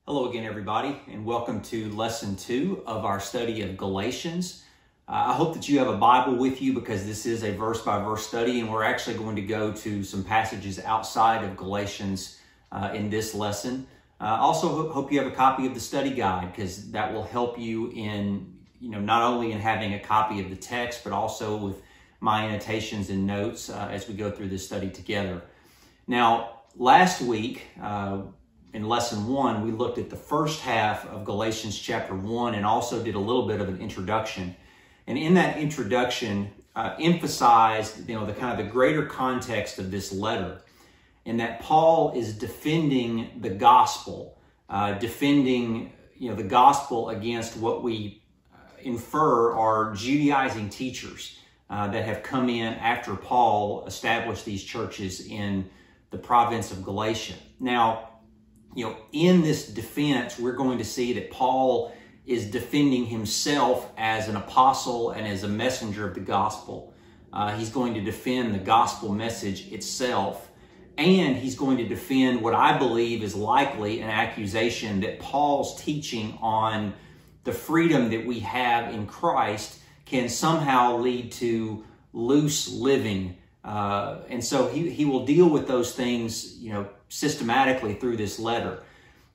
Hello again, everybody, and welcome to Lesson 2 of our study of Galatians. I hope that you have a Bible with you because this is a verse-by-verse study, and we're actually going to go to some passages outside of Galatians in this lesson. Also, hope you have a copy of the study guide because that will help you in, not only in having a copy of the text, but also with my annotations and notes as we go through this study together. Now, last week, in Lesson 1, we looked at the first half of Galatians chapter 1 and also did a little bit of an introduction. And in that introduction, emphasized, the greater context of this letter, and that Paul is defending the gospel, defending, the gospel against what we infer are Judaizing teachers that have come in after Paul established these churches in the province of Galatia. Now, in this defense, we're going to see that Paul is defending himself as an apostle and as a messenger of the gospel. He's going to defend the gospel message itself, and he's going to defend what I believe is likely an accusation that Paul's teaching on the freedom that we have in Christ can somehow lead to loose living. And so he will deal with those things, systematically through this letter.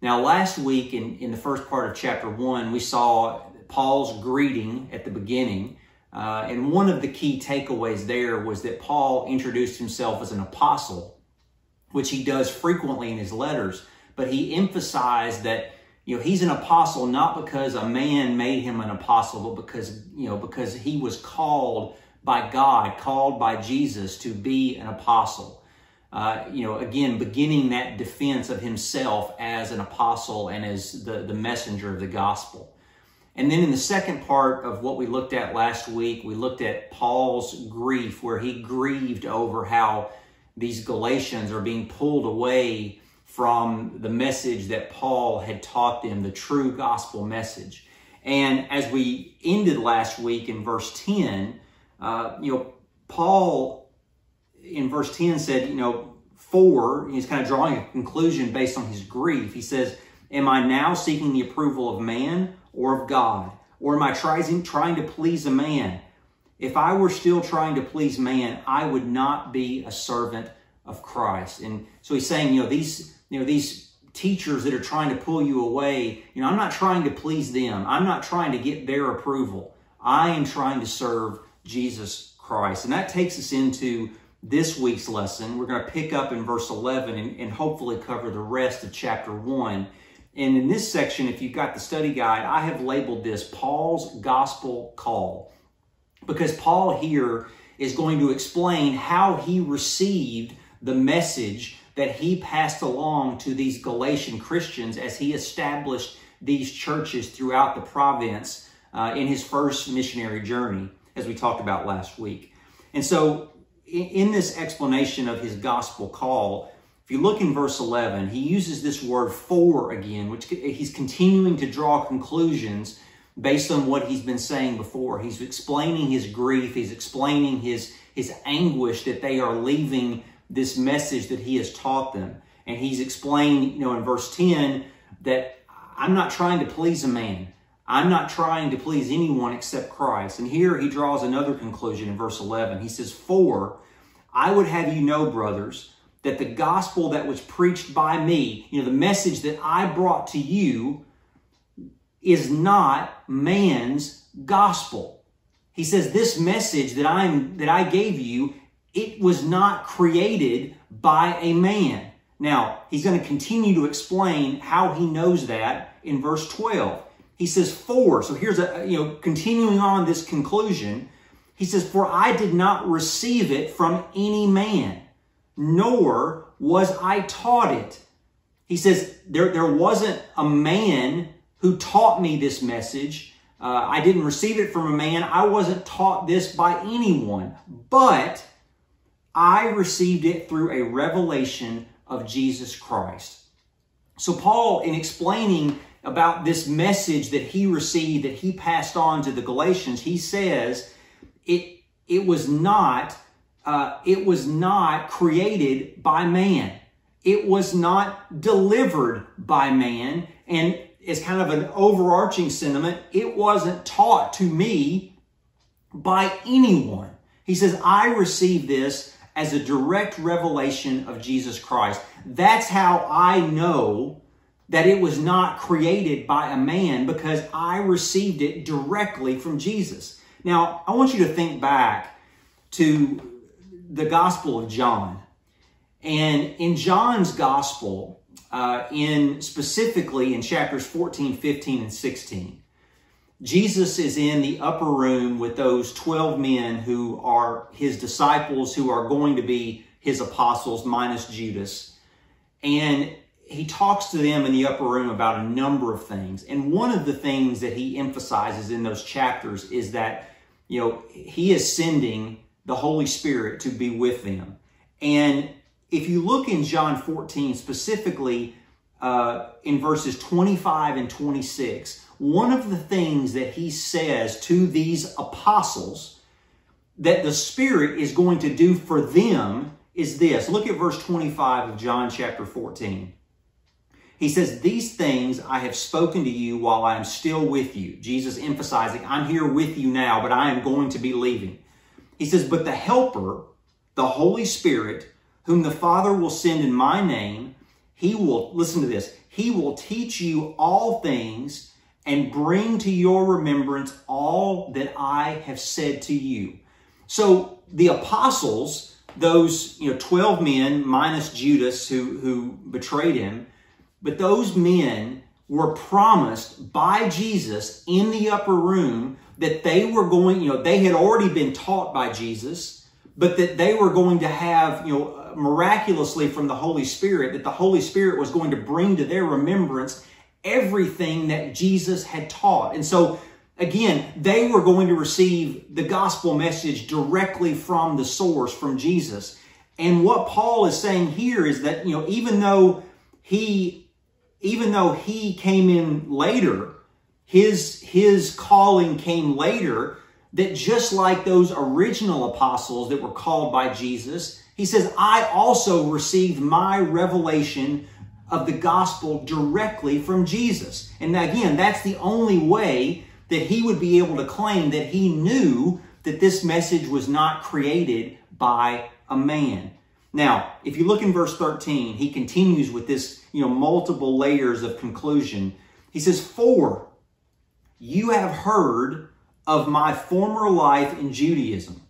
Now, last week in the first part of chapter 1, we saw Paul's greeting at the beginning. And one of the key takeaways there was that Paul introduced himself as an apostle, which he does frequently in his letters. But he emphasized that, he's an apostle not because a man made him an apostle, but because he was called by God, called by Jesus to be an apostle. Again, beginning that defense of himself as an apostle and as the messenger of the gospel. And then in the second part of what we looked at last week, we looked at Paul's grief, where he grieved over how these Galatians are being pulled away from the message that Paul had taught them, the true gospel message. And as we ended last week in verse 10, Paul in verse 10 said, he's kind of drawing a conclusion based on his grief. He says, am I now seeking the approval of man or of God? Or am I trying to please a man? If I were still trying to please man, I would not be a servant of Christ. And so he's saying, these teachers that are trying to pull you away, I'm not trying to please them. I'm not trying to get their approval. I am trying to serve Jesus Christ. And that takes us into this week's lesson. We're going to pick up in verse 11 and hopefully cover the rest of chapter 1. And in this section, if you've got the study guide, I have labeled this Paul's Gospel Call, because Paul here is going to explain how he received the message that he passed along to these Galatian Christians as he established these churches throughout the province in his first missionary journey, as we talked about last week. And so in this explanation of his gospel call, if you look in verse 11, he uses this word for again, which he's continuing to draw conclusions based on what he's been saying before. He's explaining his grief. He's explaining his anguish that they are leaving this message that he has taught them. And he's explained, in verse 10, that I'm not trying to please a man. I'm not trying to please anyone except Christ. And here he draws another conclusion in verse 11. He says, for I would have you know, brothers, that the gospel that was preached by me, the message that I brought to you, is not man's gospel. He says this message that I gave you, it was not created by a man. Now, he's going to continue to explain how he knows that in verse 12. He says, for, so here's continuing on this conclusion. He says, for I did not receive it from any man, nor was I taught it. He says, there wasn't a man who taught me this message. I didn't receive it from a man. I wasn't taught this by anyone, but I received it through a revelation of Jesus Christ. So Paul, in explaining about this message that he received, that he passed on to the Galatians, he says it was not created by man. It was not delivered by man. And as kind of an overarching sentiment, it wasn't taught to me by anyone. He says, I received this as a direct revelation of Jesus Christ. That's how I know that it was not created by a man, because I received it directly from Jesus. Now, I want you to think back to the Gospel of John. And in John's Gospel, specifically in chapters 14, 15, and 16, Jesus is in the upper room with those 12 men who are his disciples, who are going to be his apostles, minus Judas. And he talks to them in the upper room about a number of things. And one of the things that he emphasizes in those chapters is that, he is sending the Holy Spirit to be with them. And if you look in John 14, specifically in verses 25 and 26, one of the things that he says to these apostles that the Spirit is going to do for them is this. Look at verse 25 of John chapter 14. He says, these things I have spoken to you while I am still with you. Jesus emphasizing, I'm here with you now, but I am going to be leaving. He says, but the Helper, the Holy Spirit, whom the Father will send in my name, he will, listen to this, he will teach you all things and bring to your remembrance all that I have said to you. So the apostles, those 12 men minus Judas who betrayed him, but those men were promised by Jesus in the upper room that they were going, they had already been taught by Jesus, but that they were going to have, miraculously from the Holy Spirit, that the Holy Spirit was going to bring to their remembrance everything that Jesus had taught. And so, again, they were going to receive the gospel message directly from the source, from Jesus. And what Paul is saying here is that, even though he came in later, his calling came later, that just like those original apostles that were called by Jesus, he says, I also received my revelation of the gospel directly from Jesus. And again, that's the only way that he would be able to claim that he knew that this message was not created by a man. Now, if you look in verse 13, he continues with this, multiple layers of conclusion. He says, for you have heard of my former life in Judaism,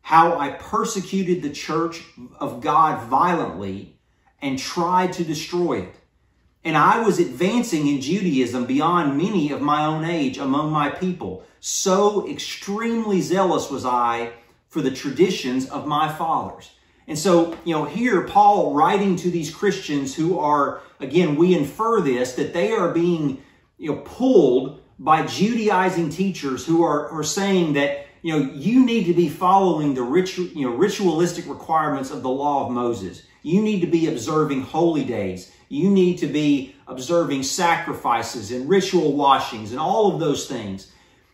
how I persecuted the church of God violently and tried to destroy it. And I was advancing in Judaism beyond many of my own age among my people. So extremely zealous was I for the traditions of my fathers. And so, here Paul writing to these Christians who are, again, we infer this, that they are being, pulled by Judaizing teachers who are saying that, you need to be following the ritualistic requirements of the law of Moses. You need to be observing holy days. You need to be observing sacrifices and ritual washings and all of those things.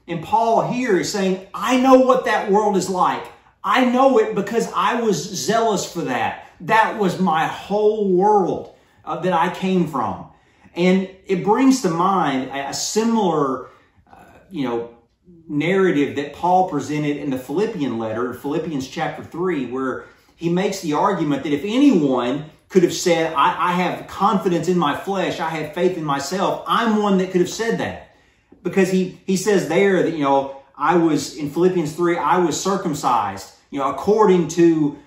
And Paul here is saying, I know what that world is like. I know it because I was zealous for that. That was my whole world that I came from. And it brings to mind a similar, narrative that Paul presented in the Philippian letter, Philippians chapter 3, where he makes the argument that if anyone could have said, I have confidence in my flesh, I have faith in myself, I'm one that could have said that. Because he says there that, I was, in Philippians 3, I was circumcised, according to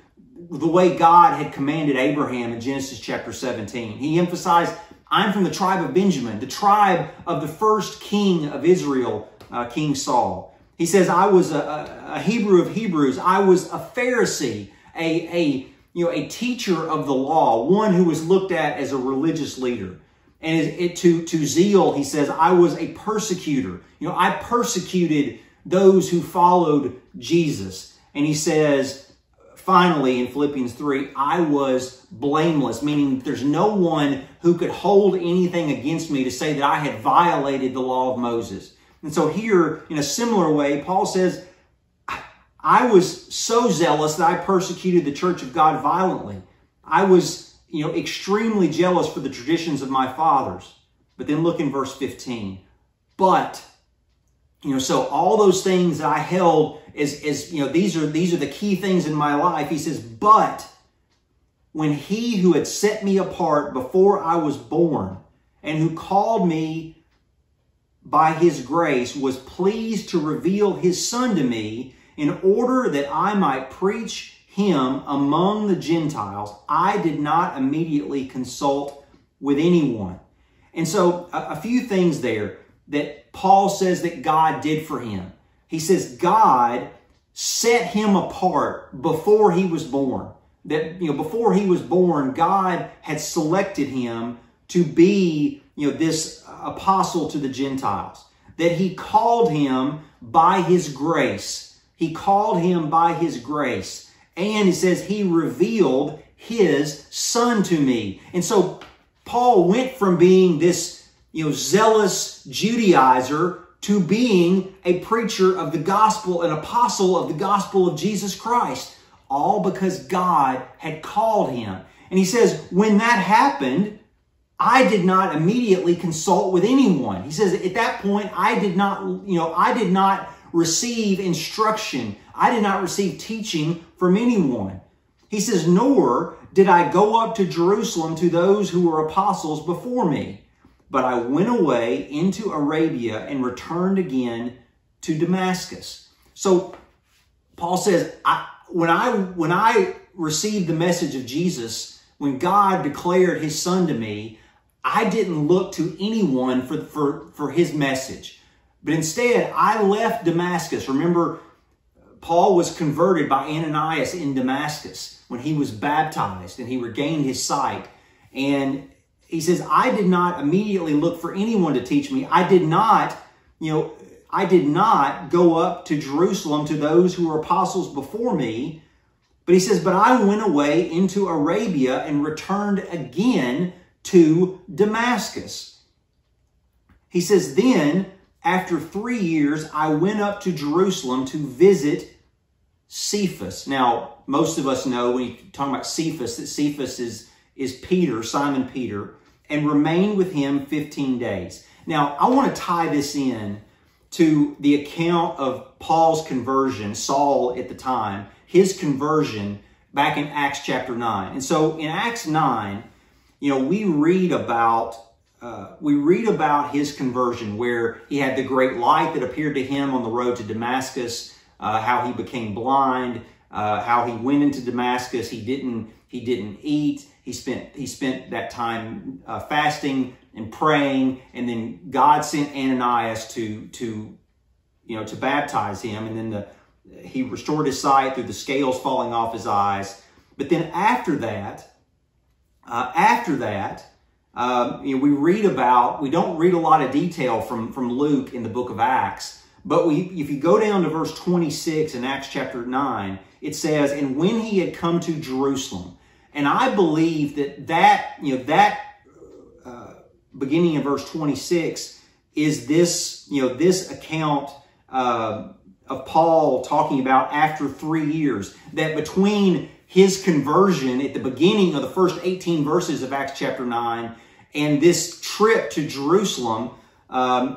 the way God had commanded Abraham in Genesis chapter 17. He emphasized, I'm from the tribe of Benjamin, the tribe of the first king of Israel, King Saul. He says, I was a Hebrew of Hebrews. I was a Pharisee, a teacher of the law, one who was looked at as a religious leader. And to zeal, he says, I was a persecutor. I persecuted those who followed Jesus. And he says, finally, in Philippians 3, I was blameless, meaning there's no one who could hold anything against me to say that I had violated the law of Moses. And so here, in a similar way, Paul says, I was so zealous that I persecuted the church of God violently. I was extremely jealous for the traditions of my fathers. But then look in verse 15. But, so all those things that I held as these are the key things in my life. He says, but when he who had set me apart before I was born and who called me by his grace was pleased to reveal his Son to me in order that I might preach him among the Gentiles, I did not immediately consult with anyone. And so a few things there that Paul says that God did for him. He says God set him apart before he was born. That, before he was born, God had selected him to be, this apostle to the Gentiles. That he called him by his grace. He called him by his grace. And he says he revealed his Son to me. And so Paul went from being this, zealous Judaizer to being a preacher of the gospel, an apostle of the gospel of Jesus Christ. All because God had called him. And he says, when that happened, I did not immediately consult with anyone. He says, at that point, I did not receive instruction. I did not receive teaching from anyone. He says, nor did I go up to Jerusalem to those who were apostles before me, but I went away into Arabia and returned again to Damascus. So Paul says, when I received the message of Jesus, when God declared his Son to me, I didn't look to anyone for his message. But instead, I left Damascus. Remember, Paul was converted by Ananias in Damascus when he was baptized and he regained his sight. And he says, I did not immediately look for anyone to teach me. I did not go up to Jerusalem to those who were apostles before me. But he says, but I went away into Arabia and returned again to Damascus. He says, then after 3 years, I went up to Jerusalem to visit Cephas. Now, most of us know when you talk about Cephas, that Cephas is Peter, Simon Peter, and remained with him 15 days. Now, I want to tie this in to the account of Paul's conversion, Saul at the time, his conversion back in Acts chapter 9. And so in Acts 9, we read about his conversion, where he had the great light that appeared to him on the road to Damascus, how he became blind, how he went into Damascus. He didn't eat. He spent that time fasting and praying, and then God sent Ananias to baptize him, and then he restored his sight through the scales falling off his eyes. But then after that, we don't read a lot of detail from Luke in the book of Acts, but if you go down to verse 26 in Acts chapter 9, it says, and when he had come to Jerusalem, and I believe that beginning in verse 26 is this account of Paul talking about after 3 years, that between his conversion at the beginning of the first 18 verses of Acts chapter 9 and this trip to Jerusalem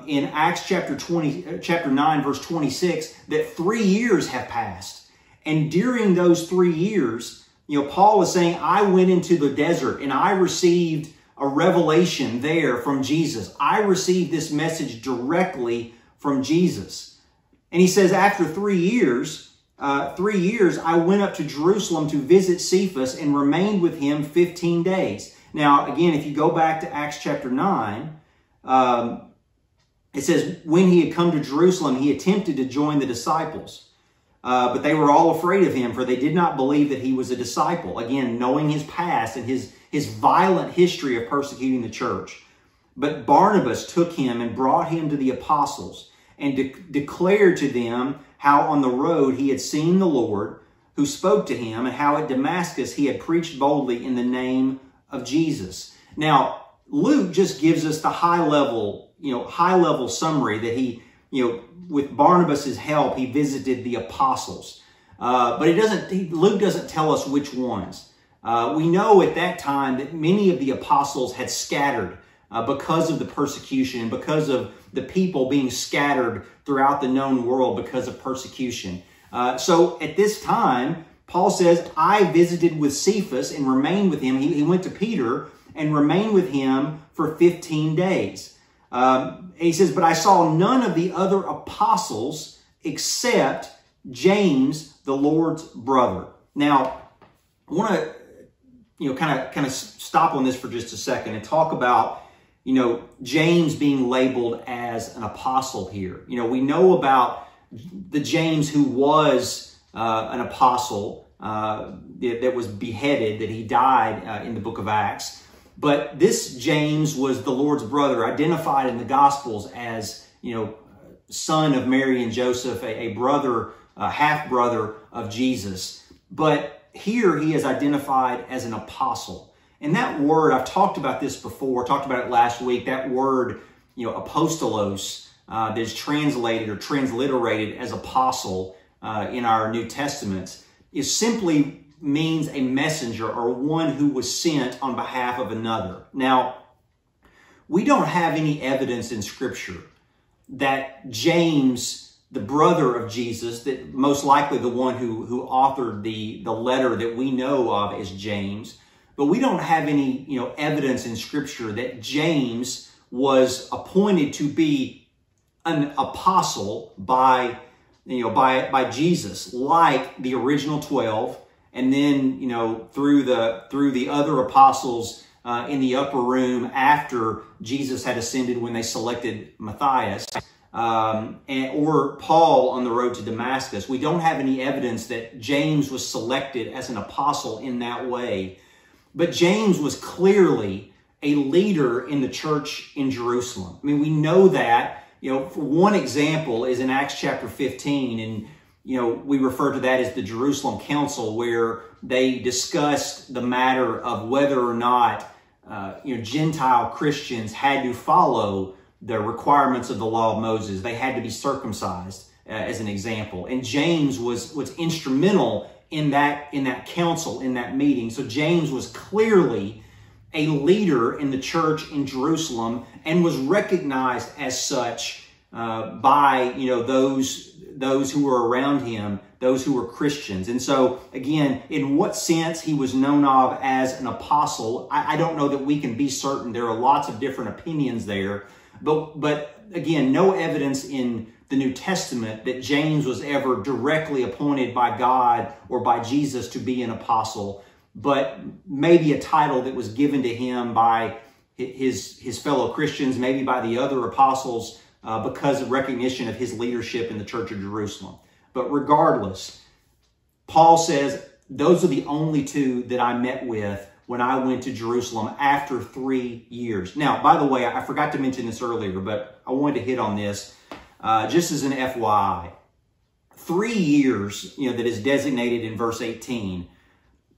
in Acts chapter 9 verse 26, that 3 years have passed. And during those 3 years, Paul is saying, I went into the desert and I received a revelation there from Jesus. I received this message directly from Jesus. And he says, after 3 years, I went up to Jerusalem to visit Cephas and remained with him 15 days. Now, again, if you go back to Acts chapter 9, it says, when he had come to Jerusalem, he attempted to join the disciples. But they were all afraid of him, for they did not believe that he was a disciple. Again, knowing his past and his violent history of persecuting the church. But Barnabas took him and brought him to the apostles and declared to them how on the road he had seen the Lord, who spoke to him, and how at Damascus he had preached boldly in the name of Jesus. Now, Luke just gives us the high level summary that he, with Barnabas's help, he visited the apostles. But Luke doesn't tell us which ones. We know at that time that many of the apostles had scattered because of the persecution and because of the people being scattered throughout the known world because of persecution. So at this time, Paul says, I visited with Cephas and remained with him. He went to Peter and remained with him for 15 days. He says, but I saw none of the other apostles except James, the Lord's brother. Now, I want to, kind of stop on this for just a second and talk about, James being labeled as an apostle here. We know about the James who was an apostle that was beheaded, that he died in the book of Acts. But this James was the Lord's brother, identified in the Gospels as, son of Mary and Joseph, a brother, half-brother of Jesus. But here he is identified as an apostle. And that word, I've talked about this before, talked about it last week, that word, apostolos, that is translated or transliterated as apostle in our New Testaments, is simply means a messenger or one who was sent on behalf of another. Now, we don't have any evidence in Scripture that James, the brother of Jesus, that most likely the one who authored the letter that we know of as James, but we don't have any evidence in Scripture that James was appointed to be an apostle by Jesus, like the original 12, and then through the other apostles in the upper room after Jesus had ascended when they selected Matthias, or Paul on the road to Damascus. We don't have any evidence that James was selected as an apostle in that way. But James was clearly a leader in the church in Jerusalem. I mean, we know that. For one example is in Acts chapter 15, and we refer to that as the Jerusalem Council, where they discussed the matter of whether or not Gentile Christians had to follow the requirements of the law of Moses. They had to be circumcised, as an example. And James was instrumental in that council, in that meeting. So James was clearly a leader in the church in Jerusalem and was recognized as such by those who were around him, those who were Christians. And so, again, in what sense he was known of as an apostle, I don't know that we can be certain. There are lots of different opinions there. But again, no evidence in the New Testament that James was ever directly appointed by God or by Jesus to be an apostle, but maybe a title that was given to him by his fellow Christians, maybe by the other apostles, because of recognition of his leadership in the church of Jerusalem. But regardless, Paul says, those are the only two that I met with when I went to Jerusalem after 3 years. Now, by the way, I forgot to mention this earlier, but I wanted to hit on this just as an FYI. 3 years, that is designated in verse 18,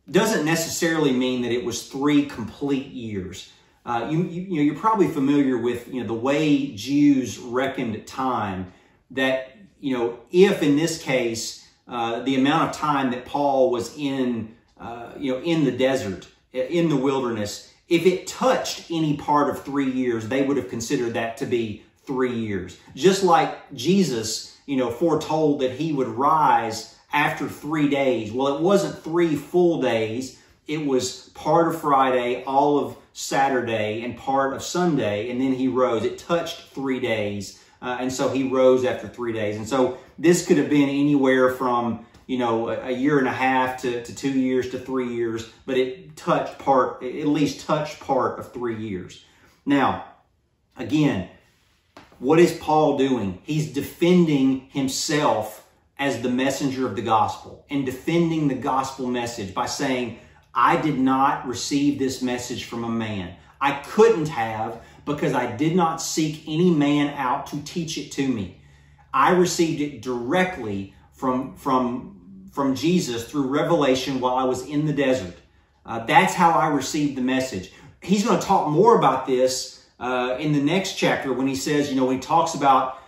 doesn't necessarily mean that it was 3 complete years. You're probably familiar with the way Jews reckoned time. That if in this case the amount of time that Paul was in the desert, in the wilderness, if it touched any part of 3 years, they would have considered that to be 3 years. Just like Jesus, foretold that he would rise after 3 days. Well, it wasn't 3 full days. It was part of Friday, all of Saturday, and part of Sunday, and then he rose. It touched 3 days, and so he rose after 3 days. And so this could have been anywhere from, a year and a half to 2 years to 3 years, but it at least touched part of 3 years. Now, again, what is Paul doing? He's defending himself as the messenger of the gospel and defending the gospel message by saying, I did not receive this message from a man. I couldn't have, because I did not seek any man out to teach it to me. I received it directly from Jesus through revelation while I was in the desert. That's how I received the message. He's going to talk more about this in the next chapter when he says, when he talks about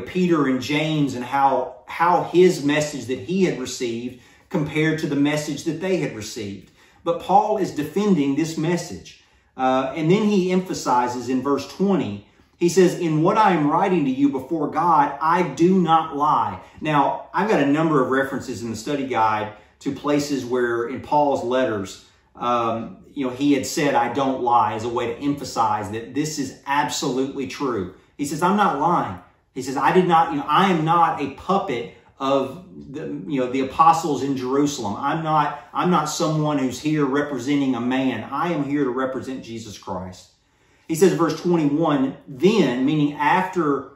Peter and James and how his message that he had received compared to the message that they had received. But Paul is defending this message. And then he emphasizes in verse 20, he says, in what I am writing to you before God, I do not lie. Now, I've got a number of references in the study guide to places where in Paul's letters, he had said, I don't lie, as a way to emphasize that this is absolutely true. He says, I'm not lying. He says, I am not a puppet of the apostles in Jerusalem. I'm not someone who's here representing a man. I am here to represent Jesus Christ. He says, verse 21, then, meaning after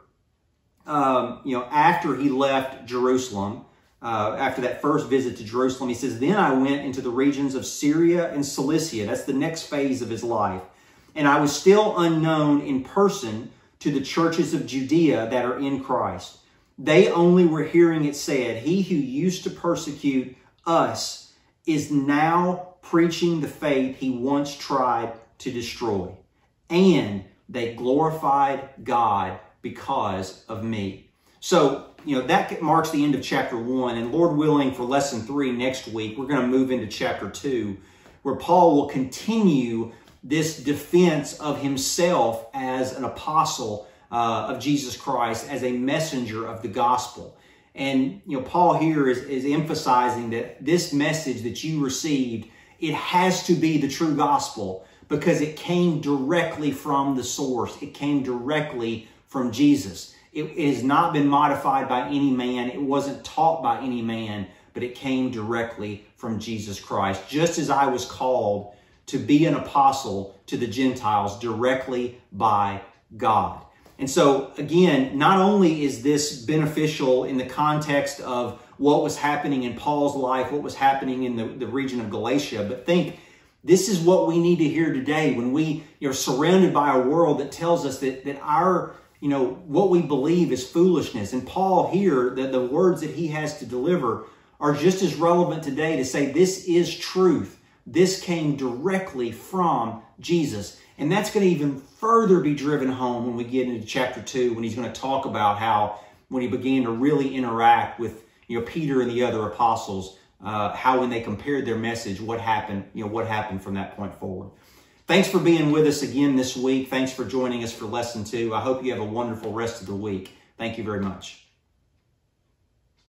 he left Jerusalem, after that first visit to Jerusalem, he says, then I went into the regions of Syria and Cilicia. That's the next phase of his life. And I was still unknown in person to the churches of Judea that are in Christ. They only were hearing it said, he who used to persecute us is now preaching the faith he once tried to destroy. And they glorified God because of me. So, that marks the end of chapter 1. And Lord willing, for lesson 3 next week, we're going to move into chapter 2, where Paul will continue this defense of himself as an apostle of Jesus Christ, as a messenger of the gospel. And, Paul here is emphasizing that this message that you received, it has to be the true gospel, because it came directly from the source. It came directly from Jesus. It has not been modified by any man. It wasn't taught by any man, but it came directly from Jesus Christ. Just as I was called to be an apostle to the Gentiles directly by God. And so, again, not only is this beneficial in the context of what was happening in Paul's life, what was happening in the region of Galatia, but think, this is what we need to hear today when we are surrounded by a world that tells us that our, what we believe is foolishness. And Paul here, the words that he has to deliver are just as relevant today to say this is truth. This came directly from Jesus. And that's going to even further be driven home when we get into chapter 2, when he's going to talk about how when he began to really interact with Peter and the other apostles, how when they compared their message, what happened from that point forward. Thanks for being with us again this week. Thanks for joining us for lesson 2. I hope you have a wonderful rest of the week. Thank you very much.